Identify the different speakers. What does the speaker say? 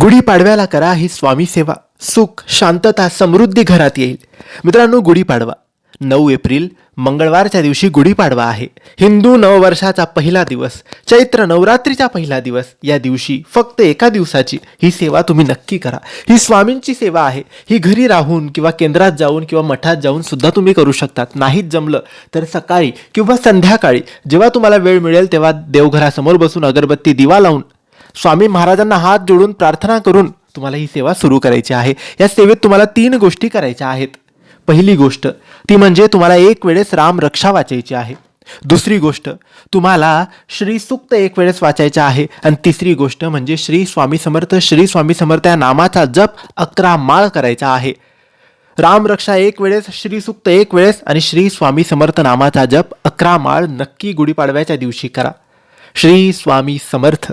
Speaker 1: गुढीपाडव्याला करा ही स्वामी सेवा, सुख शांतता समृद्धी घरात येईल. मित्रांनो, गुढीपाडवा 9 एप्रिल मंगळवारच्या दिवशी गुढीपाडवा आहे. हिंदू नववर्षाचा पहिला दिवस, चैत्र नवरात्रीचा पहिला दिवस. या दिवशी फक्त एका दिवसाची ही सेवा तुम्ही नक्की करा. ही स्वामींची सेवा आहे. ही घरी राहून किंवा केंद्रात जाऊन किंवा मठात जाऊन सुद्धा तुम्ही करू शकतात. नाहीच जमलं तर सकाळी किंवा संध्याकाळी जेव्हा तुम्हाला वेळ मिळेल तेव्हा देवघरासमोर बसून अगरबत्ती दिवा लावून स्वामी महाराजांना हात जोडून प्रार्थना करून तुम्हाला ही सेवा सुरू करायची आहे. या सेवेत तुम्हाला 3 गोष्टी करायच्या आहेत. पहिली गोष्ट ती म्हणजे तुम्हाला एक वेळेस राम रक्षा वाचायची आहे. दुसरी गोष्ट तुम्हाला श्री सूक्त एक वेळेस वाचायचं आहे. आणि तिसरी गोष्ट म्हणजे श्री स्वामी समर्थ या नामाचा जप 11 माळ करायचा आहे. राम रक्षा एक वेळेस, श्री सूक्त एक वेळेस आणि श्री स्वामी समर्थ नामाचा जप 11 माळ नक्की गुढीपाडव्याच्या दिवशी करा. श्री स्वामी समर्थ.